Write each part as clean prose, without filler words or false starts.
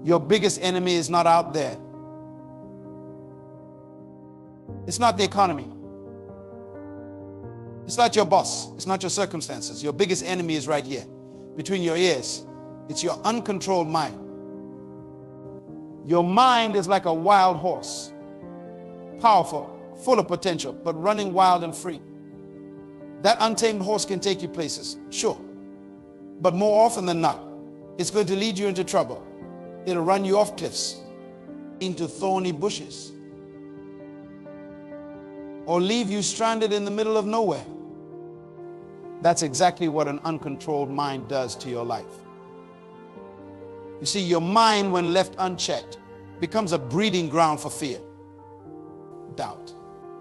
Your biggest enemy is not out there. It's not the economy. It's not your boss. It's not your circumstances. Your biggest enemy is right here, between your ears. It's your uncontrolled mind. Your mind is like a wild horse, powerful, full of potential, but running wild and free. That untamed horse can take you places, sure. But more often than not, it's going to lead you into trouble. It'll run you off cliffs, into thorny bushes, or leave you stranded in the middle of nowhere. That's exactly what an uncontrolled mind does to your life. You see, your mind, when left unchecked, becomes a breeding ground for fear, doubt,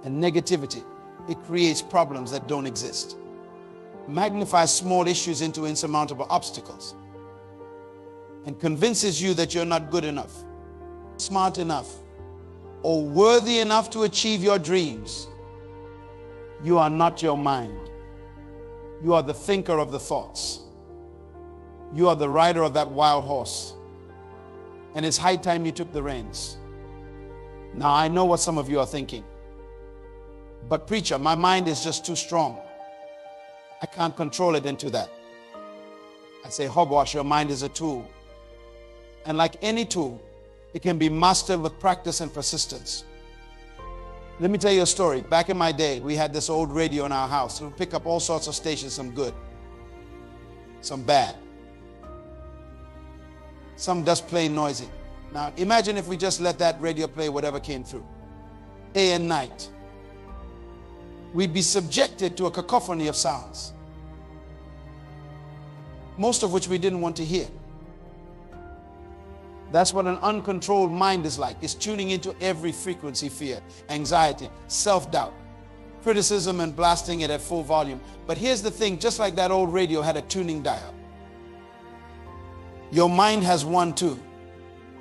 and negativity. It creates problems that don't exist, magnifies small issues into insurmountable obstacles, and convinces you that you're not good enough, smart enough, or worthy enough to achieve your dreams. You are not your mind. You are the thinker of the thoughts. You are the rider of that wild horse. And it's high time you took the reins. Now, I know what some of you are thinking. But preacher, my mind is just too strong. I can't control it into that. I say, hogwash, your mind is a tool. And like any tool, it can be mastered with practice and persistence. Let me tell you a story. Back in my day, we had this old radio in our house. It would pick up all sorts of stations, some good, some bad, some just plain noisy. Now, imagine if we just let that radio play whatever came through, day and night. We'd be subjected to a cacophony of sounds, most of which we didn't want to hear. That's what an uncontrolled mind is like. It's tuning into every frequency: fear, anxiety, self-doubt, criticism, and blasting it at full volume. But here's the thing, just like that old radio had a tuning dial, your mind has one too.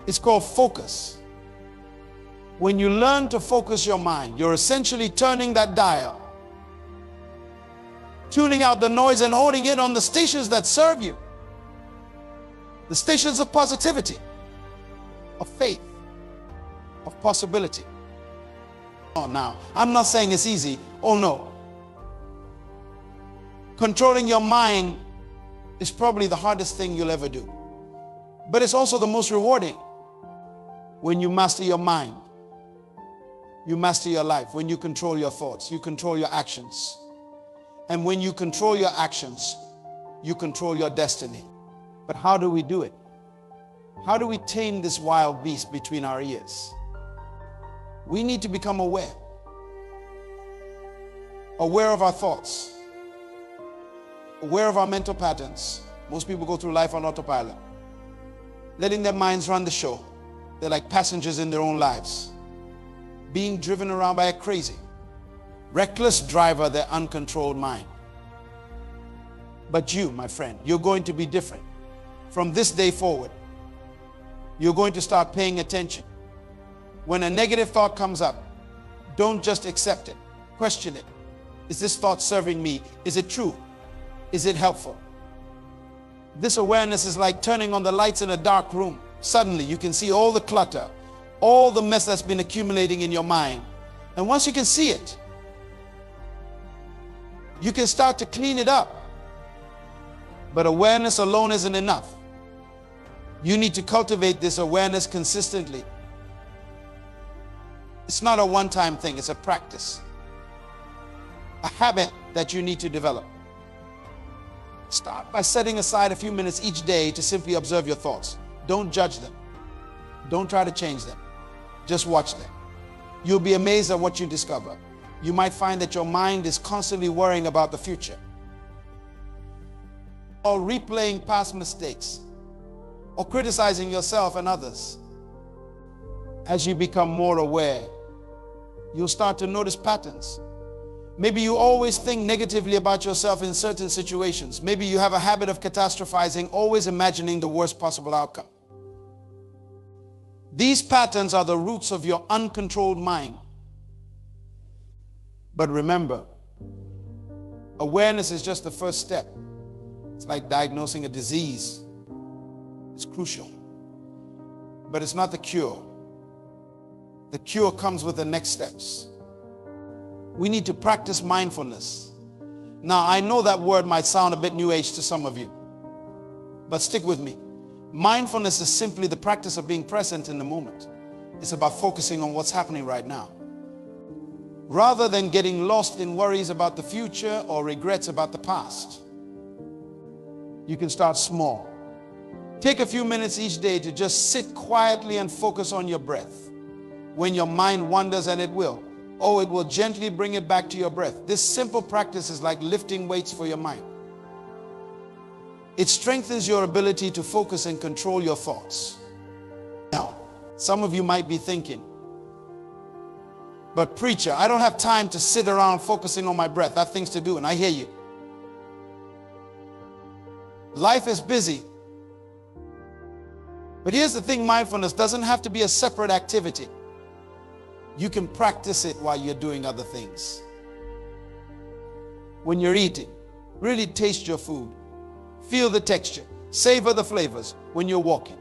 It's called focus. When you learn to focus your mind, you're essentially turning that dial, tuning out the noise and holding it on the stations that serve you, the stations of positivity, of faith, of possibility. Oh, now, I'm not saying it's easy. Oh, no. Controlling your mind is probably the hardest thing you'll ever do. But it's also the most rewarding. When you master your mind, you master your life. When you control your thoughts, you control your actions. And when you control your actions, you control your destiny. But how do we do it? How do we tame this wild beast between our ears? We need to become aware of our thoughts, aware of our mental patterns. Most people go through life on autopilot, letting their minds run the show. They're like passengers in their own lives, being driven around by a crazy, reckless driver, their uncontrolled mind. But you, my friend, you're going to be different. From this day forward, you're going to start paying attention. When a negative thought comes up, don't just accept it. Question it. Is this thought serving me? Is it true? Is it helpful? This awareness is like turning on the lights in a dark room. Suddenly, you can see all the clutter, all the mess that's been accumulating in your mind. And once you can see it, you can start to clean it up. But awareness alone isn't enough. You need to cultivate this awareness consistently. It's not a one-time thing, it's a practice, a habit that you need to develop. Start by setting aside a few minutes each day to simply observe your thoughts. Don't judge them. Don't try to change them. Just watch them. You'll be amazed at what you discover. You might find that your mind is constantly worrying about the future, or replaying past mistakes, or criticizing yourself and others. As you become more aware, you'll start to notice patterns. Maybe you always think negatively about yourself in certain situations. Maybe you have a habit of catastrophizing, always imagining the worst possible outcome. These patterns are the roots of your uncontrolled mind. But remember, awareness is just the first step. It's like diagnosing a disease. It's crucial. but it's not the cure. The cure comes with the next steps. We need to practice mindfulness. Now, I know that word might sound a bit new age to some of you, but stick with me. Mindfulness is simply the practice of being present in the moment. It's about focusing on what's happening right now. Rather than getting lost in worries about the future or regrets about the past. You can start small. Take a few minutes each day to just sit quietly and focus on your breath. When your mind wanders, and it will, it will gently bring it back to your breath. This simple practice is like lifting weights for your mind. It strengthens your ability to focus and control your thoughts. Now, some of you might be thinking, but preacher, I don't have time to sit around focusing on my breath. I have things to do, and I hear you. Life is busy. But here's the thing, mindfulness doesn't have to be a separate activity. You can practice it while you're doing other things. When you're eating, really taste your food. Feel the texture. Savor the flavors when you're walking.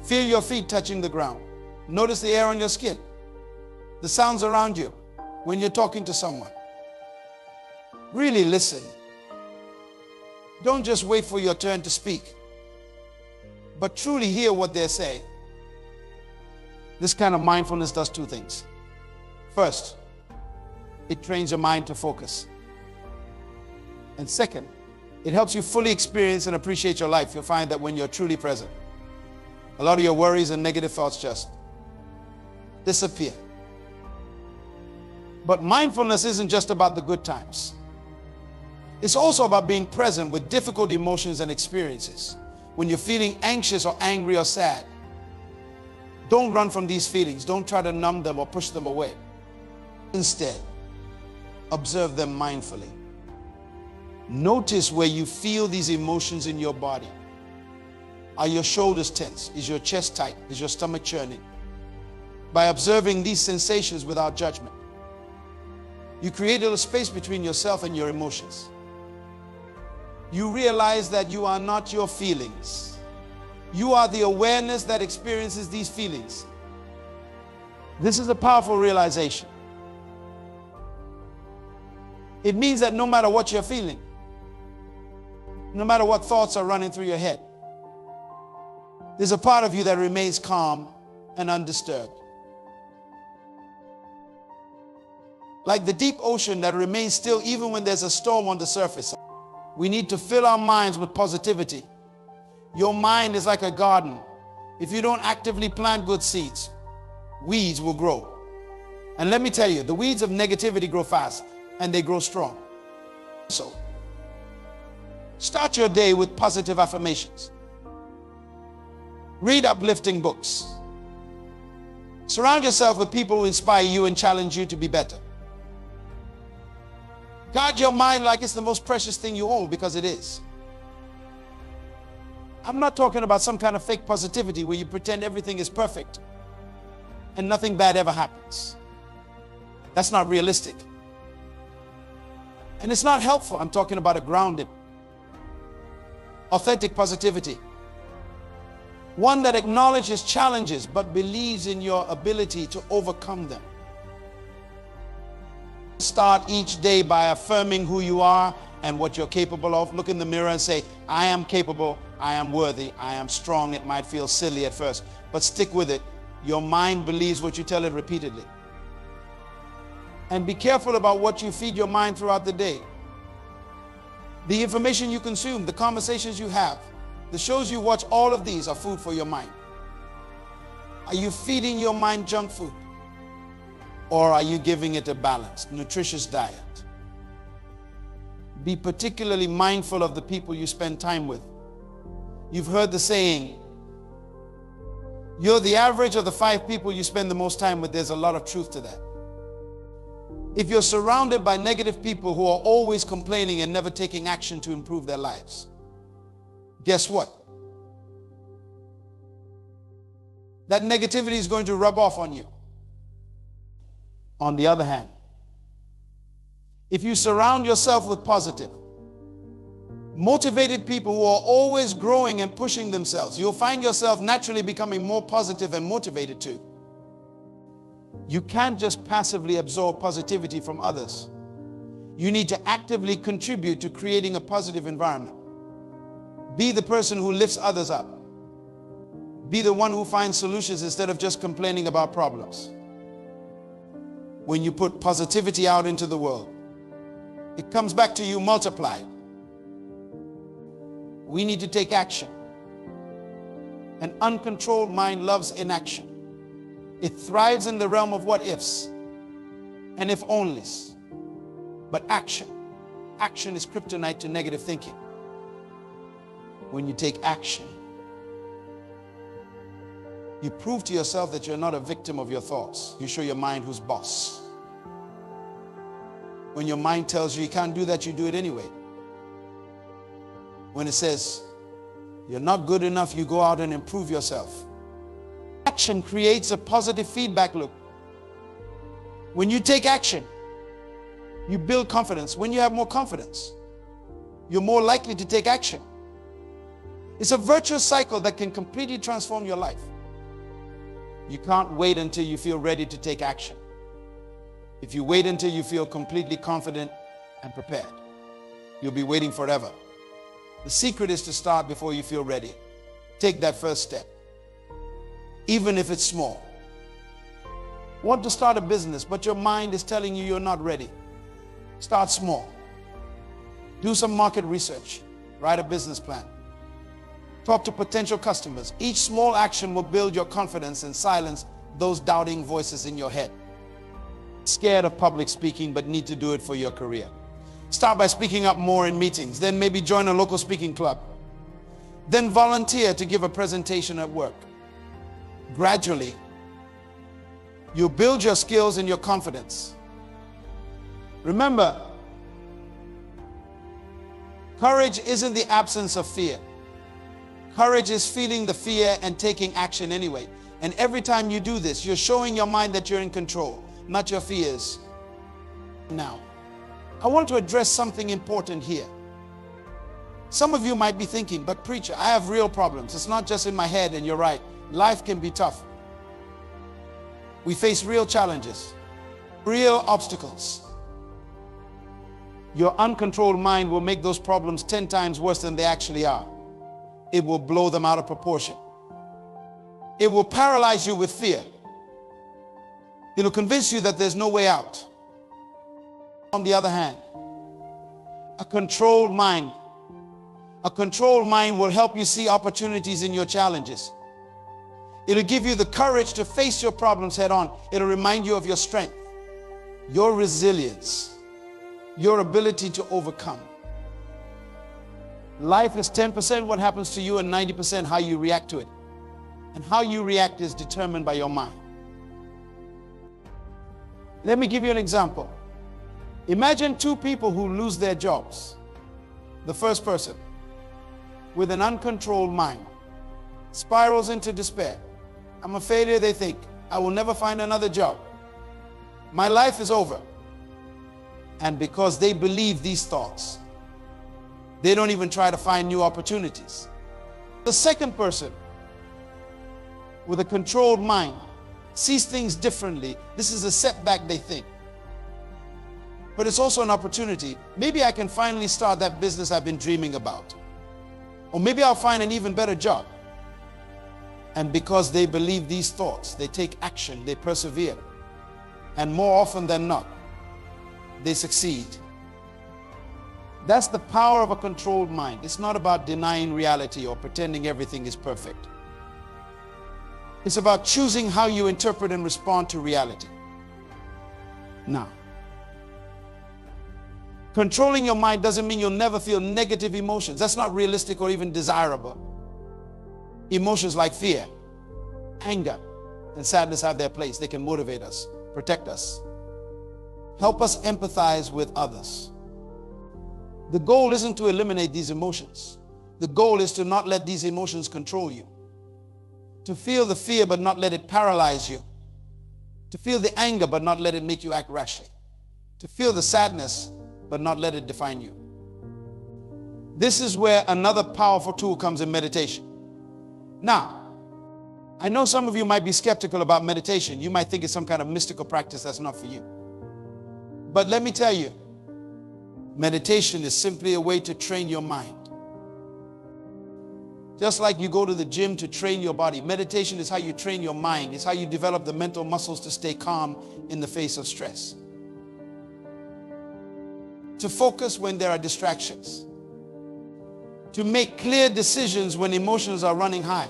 Feel your feet touching the ground. Notice the air on your skin. The sounds around you when you're talking to someone. Really listen. Don't just wait for your turn to speak, but truly hear what they're saying. This kind of mindfulness does two things. First, it trains your mind to focus. And second, it helps you fully experience and appreciate your life. You'll find that when you're truly present, a lot of your worries and negative thoughts just disappear. But mindfulness isn't just about the good times. It's also about being present with difficult emotions and experiences. When you're feeling anxious or angry or sad, don't run from these feelings. Don't try to numb them or push them away. Instead, observe them mindfully. Notice where you feel these emotions in your body. Are your shoulders tense? Is your chest tight? Is your stomach churning? By observing these sensations without judgment, you create a little space between yourself and your emotions. You realize that you are not your feelings. You are the awareness that experiences these feelings. This is a powerful realization. It means that no matter what you're feeling, no matter what thoughts are running through your head, there's a part of you that remains calm and undisturbed. Like the deep ocean that remains still even when there's a storm on the surface. We need to fill our minds with positivity. Your mind is like a garden. If you don't actively plant good seeds, weeds will grow. And let me tell you, the weeds of negativity grow fast and they grow strong. So, start your day with positive affirmations. Read uplifting books. Surround yourself with people who inspire you and challenge you to be better. Guard your mind like it's the most precious thing you own, because it is. I'm not talking about some kind of fake positivity where you pretend everything is perfect and nothing bad ever happens. That's not realistic. And it's not helpful. I'm talking about a grounded, authentic positivity. One that acknowledges challenges but believes in your ability to overcome them. Start each day by affirming who you are and what you're capable of. Look in the mirror and say, I am capable, I am worthy, I am strong. It might feel silly at first, but stick with it. Your mind believes what you tell it repeatedly. And be careful about what you feed your mind throughout the day. The information you consume, the conversations you have, the shows you watch, all of these are food for your mind. Are you feeding your mind junk food? Or are you giving it a balanced, nutritious diet? Be particularly mindful of the people you spend time with. You've heard the saying, you're the average of the 5 people you spend the most time with. There's a lot of truth to that. If you're surrounded by negative people who are always complaining and never taking action to improve their lives, guess what? That negativity is going to rub off on you. On the other hand, if you surround yourself with positive, Motivated people who are always growing and pushing themselves. You'll find yourself naturally becoming more positive and motivated too. You can't just passively absorb positivity from others. You need to actively contribute to creating a positive environment. Be the person who lifts others up. Be the one who finds solutions instead of just complaining about problems. When you put positivity out into the world, it comes back to you multiplied. We need to take action. An uncontrolled mind loves inaction. It thrives in the realm of what ifs and if onlys. But action is kryptonite to negative thinking. When you take action, you prove to yourself that you're not a victim of your thoughts. You show your mind who's boss. When your mind tells you you can't do that, you do it anyway. When it says you're not good enough, you go out and improve yourself. Action creates a positive feedback loop. When you take action, you build confidence. When you have more confidence, you're more likely to take action. It's a virtuous cycle that can completely transform your life. You can't wait until you feel ready to take action. If you wait until you feel completely confident and prepared, you'll be waiting forever. The secret is to start before you feel ready. Take that first step, even if it's small. Want to start a business, but your mind is telling you you're not ready. Start small. Do some market research. Write a business plan. Talk to potential customers. Each small action will build your confidence and silence those doubting voices in your head. Scared of public speaking, but need to do it for your career. Start by speaking up more in meetings. Then maybe join a local speaking club. Then volunteer to give a presentation at work. Gradually, you build your skills and your confidence. Remember, courage isn't the absence of fear. Courage is feeling the fear and taking action anyway. And every time you do this, you're showing your mind that you're in control, not your fears. Now, I want to address something important here. Some of you might be thinking, but preacher, I have real problems. It's not just in my head, and you're right. Life can be tough. We face real challenges, real obstacles. Your uncontrolled mind will make those problems 10 times worse than they actually are. It will blow them out of proportion. It will paralyze you with fear. It will convince you that there's no way out. On the other hand, a controlled mind will help you see opportunities in your challenges. It'll give you the courage to face your problems head on. It'll remind you of your strength, your resilience, your ability to overcome. Life is 10% what happens to you and 90% how you react to it. And how you react is determined by your mind. Let me give you an example. Imagine two people who lose their jobs. The first person, with an uncontrolled mind, spirals into despair. I'm a failure, they think. I will never find another job. My life is over. And because they believe these thoughts, they don't even try to find new opportunities. The second person, with a controlled mind, sees things differently. This is a setback, they think. But it's also an opportunity. Maybe I can finally start that business I've been dreaming about. Or maybe I'll find an even better job. And because they believe these thoughts, they take action, they persevere. And more often than not, they succeed. That's the power of a controlled mind. It's not about denying reality or pretending everything is perfect. It's about choosing how you interpret and respond to reality. Now, controlling your mind doesn't mean you'll never feel negative emotions. That's not realistic or even desirable. Emotions like fear, anger, and sadness have their place. They can motivate us, protect us, help us empathize with others. The goal isn't to eliminate these emotions. The goal is to not let these emotions control you. To feel the fear but not let it paralyze you. To feel the anger but not let it make you act rashly. To feel the sadness but not let it define you. This is where another powerful tool comes in meditation. Now, I know some of you might be skeptical about meditation. You might think it's some kind of mystical practice that's not for you. But let me tell you, meditation is simply a way to train your mind. Just like you go to the gym to train your body, meditation is how you train your mind. It's how you develop the mental muscles to stay calm in the face of stress. To focus when there are distractions. To make clear decisions when emotions are running high.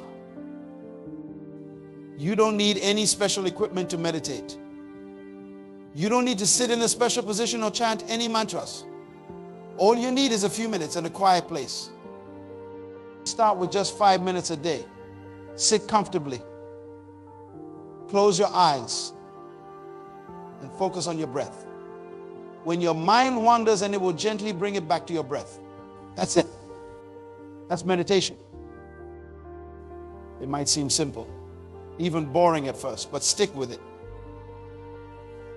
You don't need any special equipment to meditate. You don't need to sit in a special position or chant any mantras. All you need is a few minutes in a quiet place. Start with just 5 minutes a day. Sit comfortably. Close your eyes and focus on your breath. When your mind wanders, and it will gently bring it back to your breath. That's it. That's meditation. It might seem simple, even boring at first, but stick with it.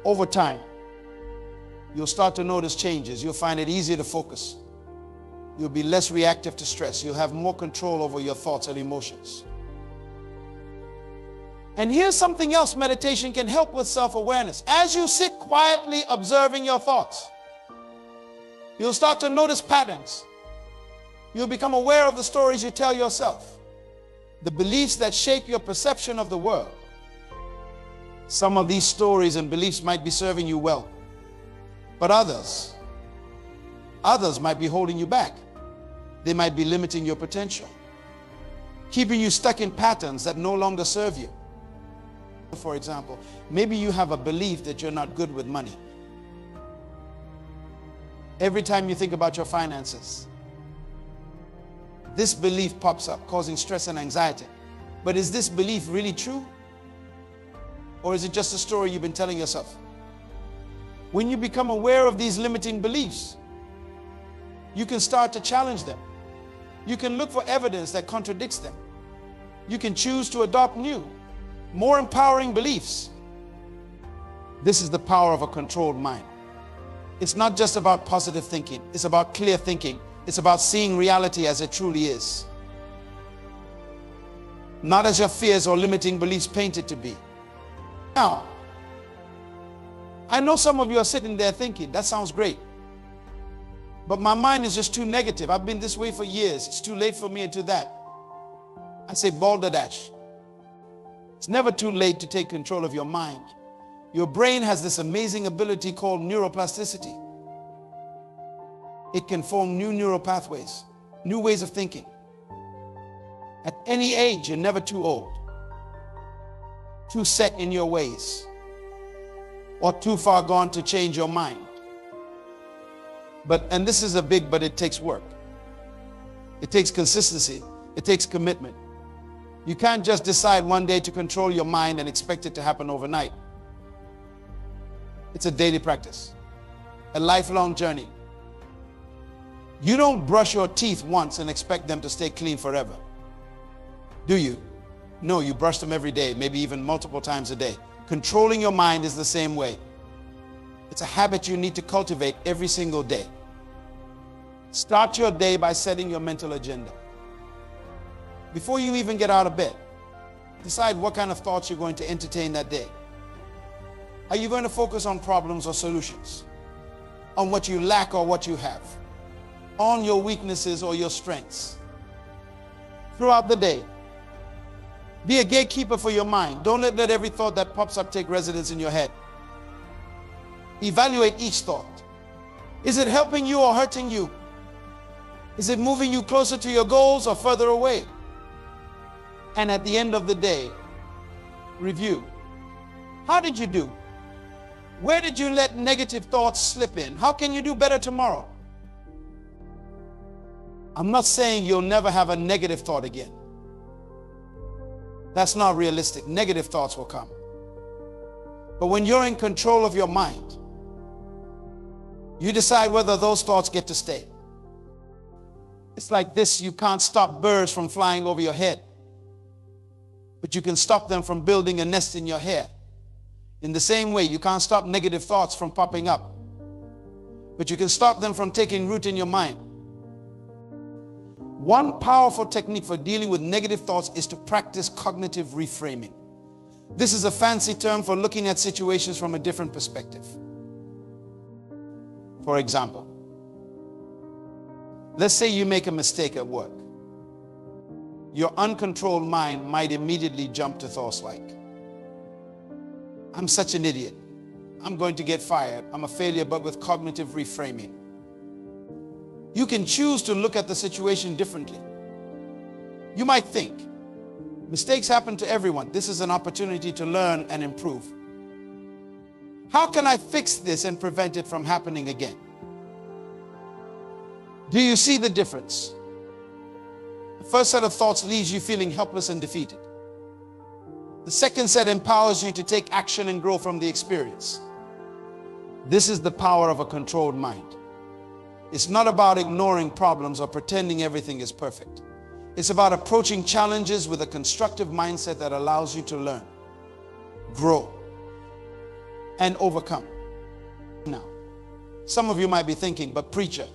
Over time, you'll start to notice changes. You'll find it easier to focus. You'll be less reactive to stress. You'll have more control over your thoughts and emotions. And here's something else meditation can help with: self-awareness. As you sit quietly observing your thoughts, you'll start to notice patterns. You'll become aware of the stories you tell yourself, the beliefs that shape your perception of the world. Some of these stories and beliefs might be serving you well, but others might be holding you back. They might be limiting your potential, keeping you stuck in patterns that no longer serve you. For example, maybe you have a belief that you're not good with money. Every time you think about your finances, this belief pops up, causing stress and anxiety. But is this belief really true? Or is it just a story you've been telling yourself? When you become aware of these limiting beliefs, you can start to challenge them. You can look for evidence that contradicts them. You can choose to adopt new, more empowering beliefs. This is the power of a controlled mind. It's not just about positive thinking. It's about clear thinking. It's about seeing reality as it truly is, not as your fears or limiting beliefs paint it to be. Now, I know some of you are sitting there thinking, that sounds great, but my mind is just too negative. I've been this way for years. It's too late for me to do that. I say balderdash. It's never too late to take control of your mind. Your brain has this amazing ability called neuroplasticity. It can form new neural pathways, new ways of thinking. At any age, you're never too old, too set in your ways, or too far gone to change your mind. And this is but it takes work. It takes consistency. It takes commitment. You can't just decide one day to control your mind and expect it to happen overnight. It's a daily practice, a lifelong journey. You don't brush your teeth once and expect them to stay clean forever, do you? No, you brush them every day, maybe even multiple times a day. Controlling your mind is the same way. It's a habit you need to cultivate every single day. Start your day by setting your mental agenda. Before you even get out of bed, decide what kind of thoughts you're going to entertain that day. Are you going to focus on problems or solutions? On what you lack or what you have? On your weaknesses or your strengths? Throughout the day, be a gatekeeper for your mind. Don't let every thought that pops up take residence in your head. Evaluate each thought. Is it helping you or hurting you? Is it moving you closer to your goals or further away? And at the end of the day, review. How did you do? Where did you let negative thoughts slip in? How can you do better tomorrow? I'm not saying you'll never have a negative thought again. That's not realistic. Negative thoughts will come. But when you're in control of your mind, you decide whether those thoughts get to stay. It's like this: you can't stop birds from flying over your head, but you can stop them from building a nest in your hair. In the same way, you can't stop negative thoughts from popping up, but you can stop them from taking root in your mind. One powerful technique for dealing with negative thoughts is to practice cognitive reframing. This is a fancy term for looking at situations from a different perspective. For example, let's say you make a mistake at work. Your uncontrolled mind might immediately jump to thoughts like, I'm such an idiot. I'm going to get fired. I'm a failure. But with cognitive reframing, you can choose to look at the situation differently. You might think, mistakes happen to everyone. This is an opportunity to learn and improve. How can I fix this and prevent it from happening again? Do you see the difference? The first set of thoughts leaves you feeling helpless and defeated. The second set empowers you to take action and grow from the experience. This is the power of a controlled mind. It's not about ignoring problems or pretending everything is perfect. It's about approaching challenges with a constructive mindset that allows you to learn, grow, and overcome. Now, some of you might be thinking, but preacher,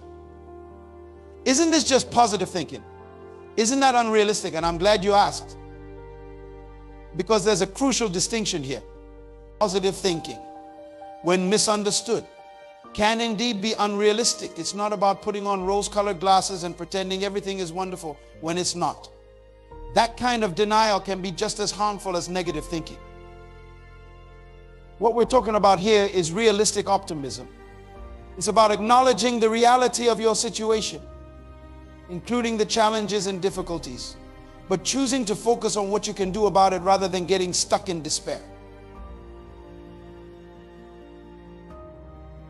isn't this just positive thinking? Isn't that unrealistic? And I'm glad you asked, because there's a crucial distinction here. Positive thinking, when misunderstood, can indeed be unrealistic. It's not about putting on rose-colored glasses and pretending everything is wonderful when it's not. That kind of denial can be just as harmful as negative thinking. What we're talking about here is realistic optimism. It's about acknowledging the reality of your situation, including the challenges and difficulties, but choosing to focus on what you can do about it rather than getting stuck in despair.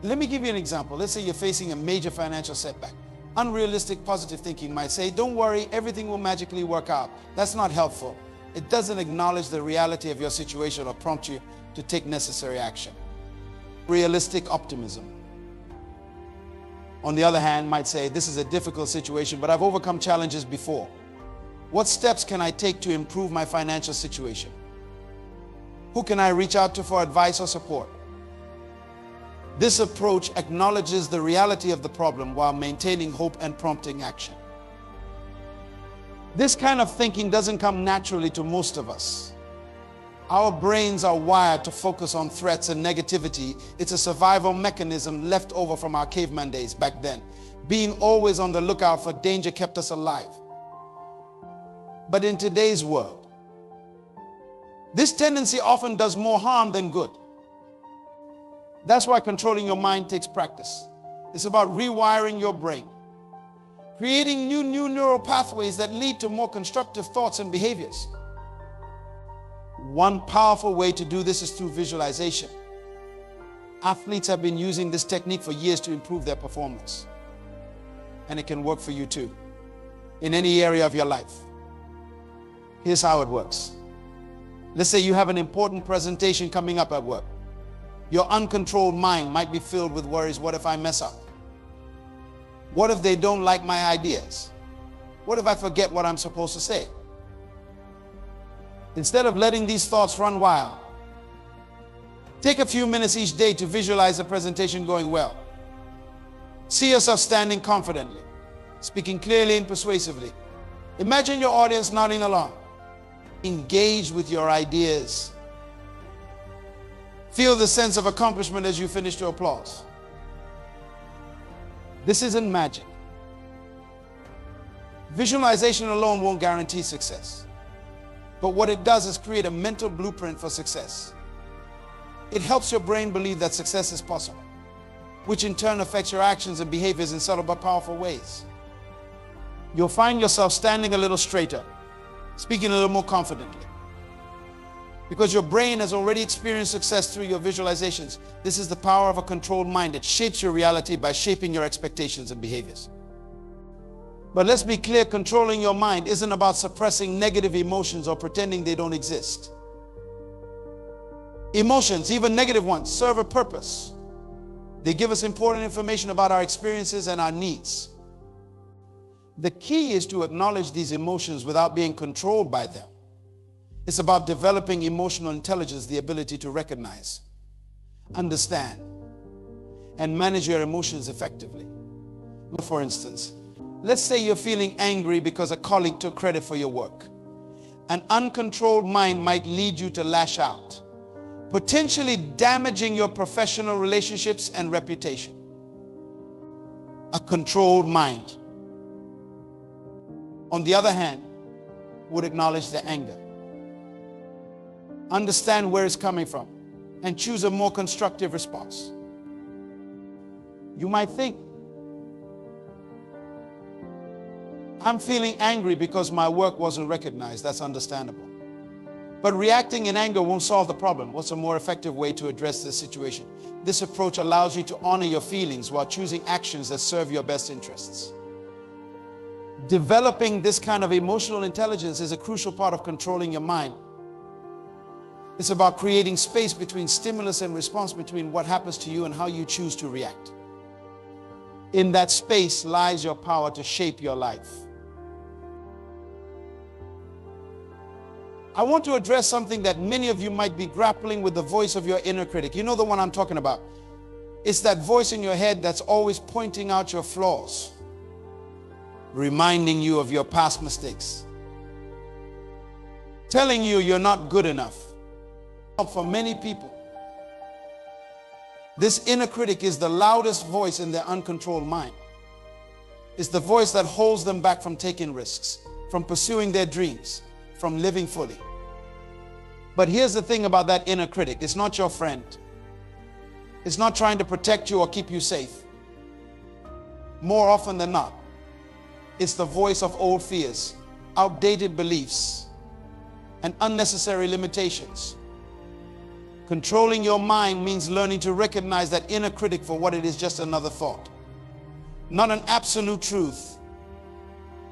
Let me give you an example. Let's say you're facing a major financial setback. Unrealistic positive thinking might say, don't worry, everything will magically work out. That's not helpful. It doesn't acknowledge the reality of your situation or prompt you to take necessary action. Realistic optimism, on the other hand, might say, this is a difficult situation, but I've overcome challenges before. What steps can I take to improve my financial situation? Who can I reach out to for advice or support? This approach acknowledges the reality of the problem while maintaining hope and prompting action. This kind of thinking doesn't come naturally to most of us. Our brains are wired to focus on threats and negativity. It's a survival mechanism left over from our caveman days back then. Being always on the lookout for danger kept us alive. But in today's world, this tendency often does more harm than good. That's why controlling your mind takes practice. It's about rewiring your brain, creating new neural pathways that lead to more constructive thoughts and behaviors. One powerful way to do this is through visualization. Athletes have been using this technique for years to improve their performance. And it can work for you too, in any area of your life. Here's how it works. Let's say you have an important presentation coming up at work. Your uncontrolled mind might be filled with worries. What if I mess up? What if they don't like my ideas? What if I forget what I'm supposed to say? Instead of letting these thoughts run wild, take a few minutes each day to visualize the presentation going well. See yourself standing confidently, speaking clearly and persuasively. Imagine your audience nodding along. Engage with your ideas. Feel the sense of accomplishment as you finish your applause. This isn't magic. Visualization alone won't guarantee success. But what it does is create a mental blueprint for success. It helps your brain believe that success is possible, which in turn affects your actions and behaviors in subtle but powerful ways. You'll find yourself standing a little straighter, speaking a little more confidently, because your brain has already experienced success through your visualizations. This is the power of a controlled mind. It shapes your reality by shaping your expectations and behaviors. But let's be clear, controlling your mind isn't about suppressing negative emotions or pretending they don't exist. Emotions, even negative ones, serve a purpose. They give us important information about our experiences and our needs. The key is to acknowledge these emotions without being controlled by them. It's about developing emotional intelligence, the ability to recognize, understand, and manage your emotions effectively. For instance, Let's say you're feeling angry because a colleague took credit for your work. An uncontrolled mind might lead you to lash out, potentially damaging your professional relationships and reputation. A controlled mind, on the other hand, would acknowledge the anger, understand where it's coming from, and choose a more constructive response. You might think, I'm feeling angry because my work wasn't recognized. That's understandable. But reacting in anger won't solve the problem. What's a more effective way to address this situation? This approach allows you to honor your feelings while choosing actions that serve your best interests. Developing this kind of emotional intelligence is a crucial part of controlling your mind. It's about creating space between stimulus and response, between what happens to you and how you choose to react. In that space lies your power to shape your life. I want to address something that many of you might be grappling with, the voice of your inner critic. You know the one I'm talking about. It's that voice in your head that's always pointing out your flaws, reminding you of your past mistakes, telling you you're not good enough. For many people, this inner critic is the loudest voice in their uncontrolled mind. It's the voice that holds them back from taking risks, from pursuing their dreams, from living fully. But here's the thing about that inner critic. It's not your friend. It's not trying to protect you or keep you safe. More often than not, it's the voice of old fears, outdated beliefs, and unnecessary limitations. Controlling your mind means learning to recognize that inner critic for what it is, just another thought, not an absolute truth.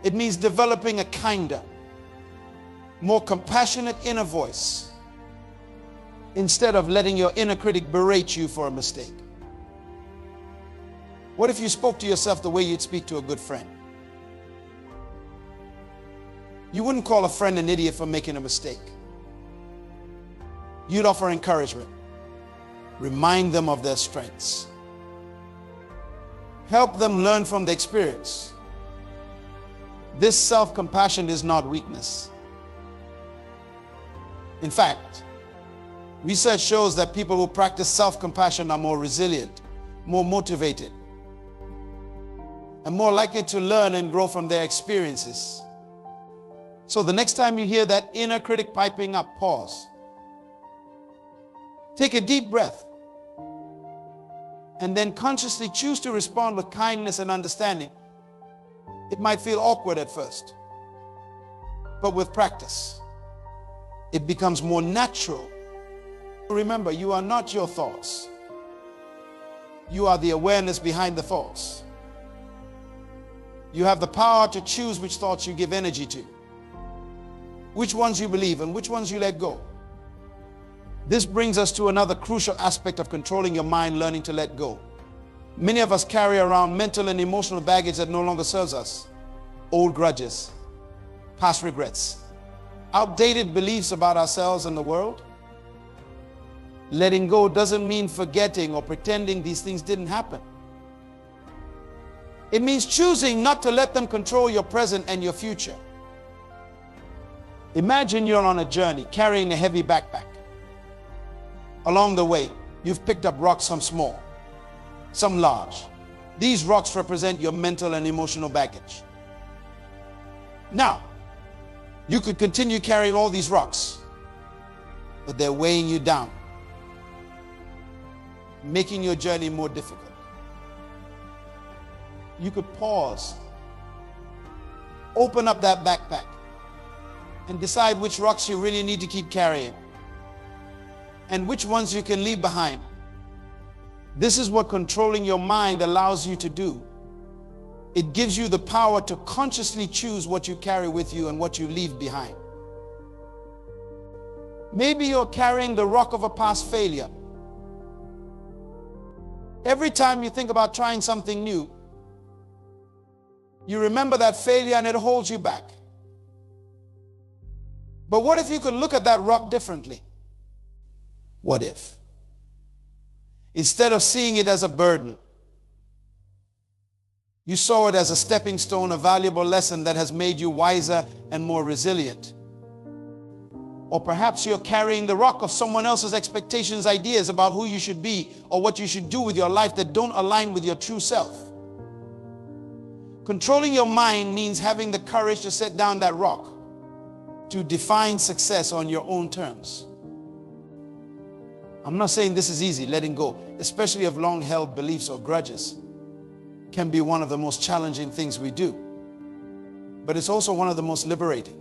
It means developing a kinder, more compassionate inner voice instead of letting your inner critic berate you for a mistake. What if you spoke to yourself the way you'd speak to a good friend? You wouldn't call a friend an idiot for making a mistake. You'd offer encouragement, remind them of their strengths, help them learn from the experience. This self-compassion is not weakness. In fact, research shows that people who practice self-compassion are more resilient, more motivated, and more likely to learn and grow from their experiences. So the next time you hear that inner critic piping up, pause. Take a deep breath, and then consciously choose to respond with kindness and understanding. It might feel awkward at first, but with practice, it becomes more natural. Remember, you are not your thoughts. You are the awareness behind the thoughts. You have the power to choose which thoughts you give energy to, which ones you believe and which ones you let go. This brings us to another crucial aspect of controlling your mind: learning to let go. Many of us carry around mental and emotional baggage that no longer serves us. Old grudges, past regrets, outdated beliefs about ourselves and the world. Letting go doesn't mean forgetting or pretending these things didn't happen. It means choosing not to let them control your present and your future. Imagine you're on a journey carrying a heavy backpack. Along the way, you've picked up rocks, some small, some large. These rocks represent your mental and emotional baggage. Now, you could continue carrying all these rocks, but they're weighing you down, making your journey more difficult. You could pause, open up that backpack, and decide which rocks you really need to keep carrying and which ones you can leave behind. This is what controlling your mind allows you to do. It gives you the power to consciously choose what you carry with you and what you leave behind. Maybe you're carrying the rock of a past failure. Every time you think about trying something new, you remember that failure and it holds you back. But what if you could look at that rock differently? What if, instead of seeing it as a burden, You saw it as a stepping stone, a valuable lesson that has made you wiser and more resilient. Or perhaps you're carrying the rock of someone else's expectations, ideas about who you should be or what you should do with your life that don't align with your true self. Controlling your mind means having the courage to set down that rock, to define success on your own terms. I'm not saying this is easy. Letting go, especially of long-held beliefs or grudges, can be one of the most challenging things we do. But it's also one of the most liberating.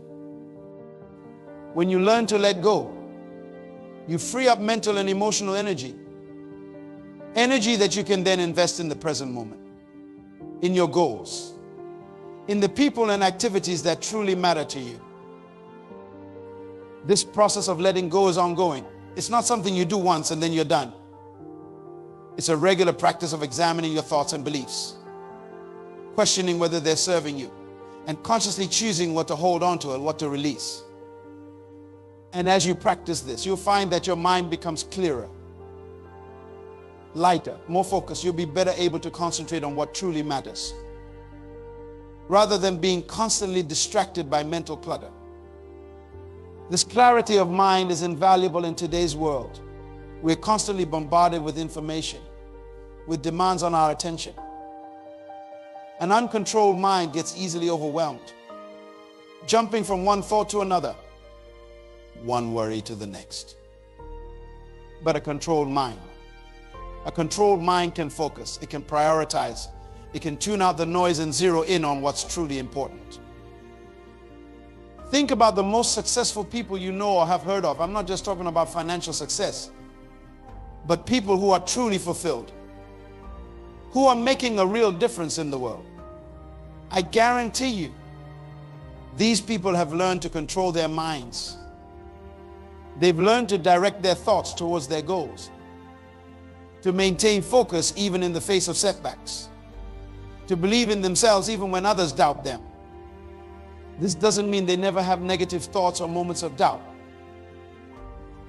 When you learn to let go, you free up mental and emotional energy. Energy that you can then invest in the present moment, in your goals, in the people and activities that truly matter to you. This process of letting go is ongoing. It's not something you do once and then you're done. It's a regular practice of examining your thoughts and beliefs, questioning whether they're serving you, and consciously choosing what to hold on to and what to release. And as you practice this, you'll find that your mind becomes clearer, lighter, more focused. You'll be better able to concentrate on what truly matters, rather than being constantly distracted by mental clutter. This clarity of mind is invaluable in today's world. We're constantly bombarded with information, with demands on our attention. An uncontrolled mind gets easily overwhelmed, jumping from one thought to another, one worry to the next. But a controlled mind can focus, it can prioritize, it can tune out the noise and zero in on what's truly important. Think about the most successful people you know or have heard of. I'm not just talking about financial success, but people who are truly fulfilled, who are making a real difference in the world. I guarantee you, these people have learned to control their minds. They've learned to direct their thoughts towards their goals, to maintain focus even in the face of setbacks, to believe in themselves even when others doubt them. This doesn't mean they never have negative thoughts or moments of doubt,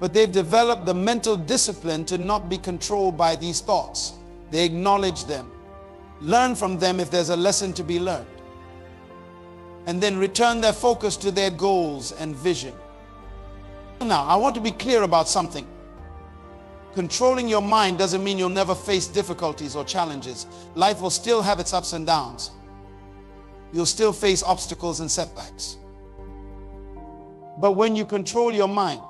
but they've developed the mental discipline to not be controlled by these thoughts. They acknowledge them, learn from them if there's a lesson to be learned, and then return their focus to their goals and vision. Now, I want to be clear about something. Controlling your mind doesn't mean you'll never face difficulties or challenges. Life will still have its ups and downs. You'll still face obstacles and setbacks. But when you control your mind,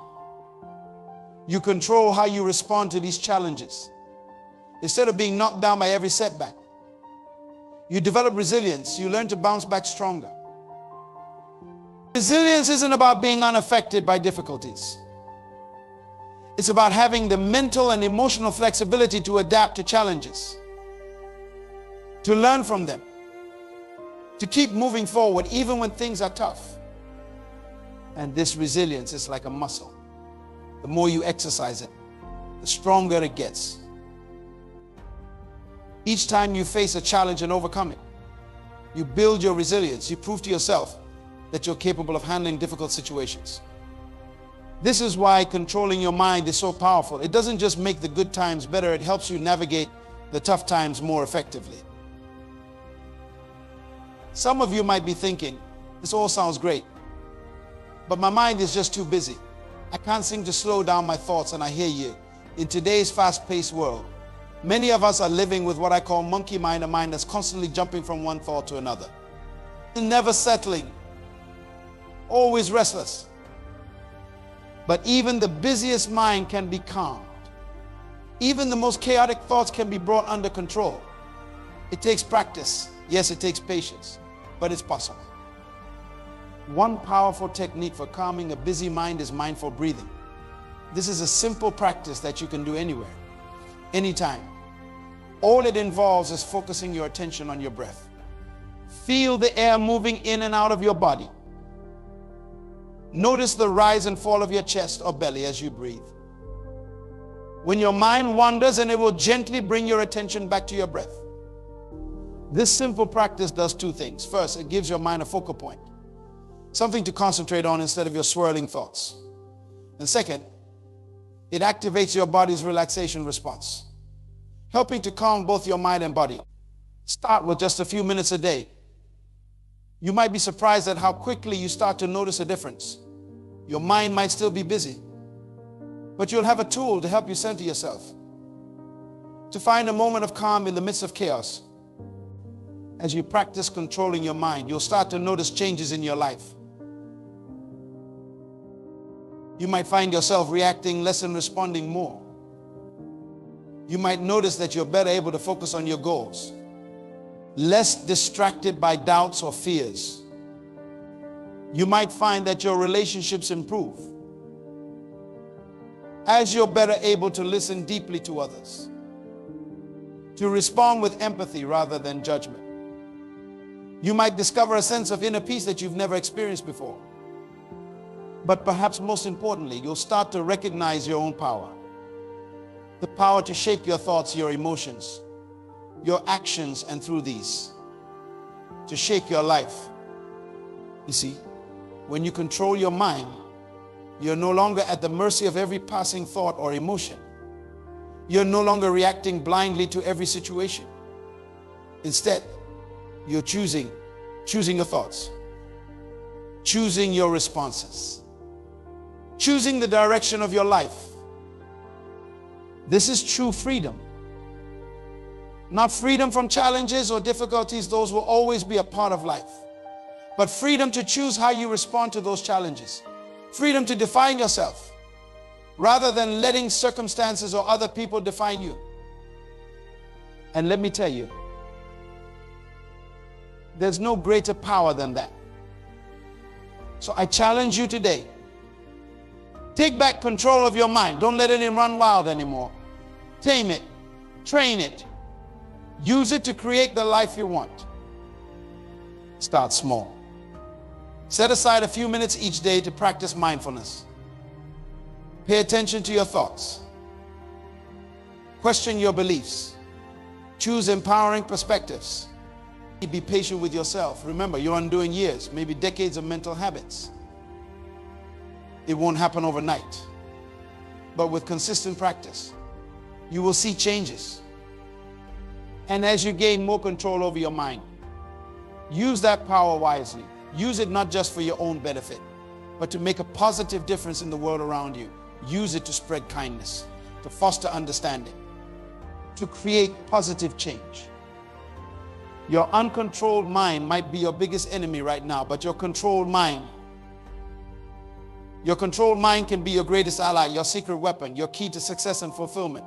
you control how you respond to these challenges. Instead of being knocked down by every setback, you develop resilience. You learn to bounce back stronger. Resilience isn't about being unaffected by difficulties. It's about having the mental and emotional flexibility to adapt to challenges, to learn from them, to keep moving forward even when things are tough. And this resilience is like a muscle. The more you exercise it, the stronger it gets. Each time you face a challenge and overcome it, you build your resilience. You prove to yourself that you're capable of handling difficult situations. This is why controlling your mind is so powerful. It doesn't just make the good times better, it helps you navigate the tough times more effectively. Some of you might be thinking, this all sounds great, but my mind is just too busy. I can't seem to slow down my thoughts, and I hear you. In today's fast-paced world, many of us are living with what I call monkey mind, a mind that's constantly jumping from one thought to another, never settling, always restless. But even the busiest mind can be calmed. Even the most chaotic thoughts can be brought under control. It takes practice. Yes, it takes patience, but it's possible. One powerful technique for calming a busy mind is mindful breathing. This is a simple practice that you can do anywhere, anytime. All it involves is focusing your attention on your breath. Feel the air moving in and out of your body. Notice the rise and fall of your chest or belly as you breathe. When your mind wanders, and it will gently bring your attention back to your breath. This simple practice does two things. First, it gives your mind a focal point, something to concentrate on instead of your swirling thoughts. And second, it activates your body's relaxation response, helping to calm both your mind and body. Start with just a few minutes a day. You might be surprised at how quickly you start to notice a difference. Your mind might still be busy, but you'll have a tool to help you center yourself, to find a moment of calm in the midst of chaos. As you practice controlling your mind, you'll start to notice changes in your life. You might find yourself reacting less and responding more. You might notice that you're better able to focus on your goals, less distracted by doubts or fears. You might find that your relationships improve as you're better able to listen deeply to others, to respond with empathy rather than judgment. You might discover a sense of inner peace that you've never experienced before. But perhaps most importantly, you'll start to recognize your own power. The power to shape your thoughts, your emotions, your actions, and through these, to shape your life. You see, when you control your mind, you're no longer at the mercy of every passing thought or emotion. You're no longer reacting blindly to every situation. Instead, you're choosing your thoughts, choosing your responses, choosing the direction of your life. This is true freedom. Not freedom from challenges or difficulties, those will always be a part of life. But freedom to choose how you respond to those challenges. Freedom to define yourself, rather than letting circumstances or other people define you. And let me tell you, there's no greater power than that. So I challenge you today. Take back control of your mind. Don't let it run wild anymore. Tame it. Train it. Use it to create the life you want. Start small. Set aside a few minutes each day to practice mindfulness. Pay attention to your thoughts. Question your beliefs. Choose empowering perspectives. Be patient with yourself. Remember, you're undoing years, maybe decades of mental habits. It won't happen overnight. But with consistent practice, you will see changes. And as you gain more control over your mind, use that power wisely. Use it not just for your own benefit, but to make a positive difference in the world around you. Use it to spread kindness, to foster understanding, to create positive change. Your uncontrolled mind might be your biggest enemy right now, but your controlled mind can be your greatest ally, your secret weapon, your key to success and fulfillment.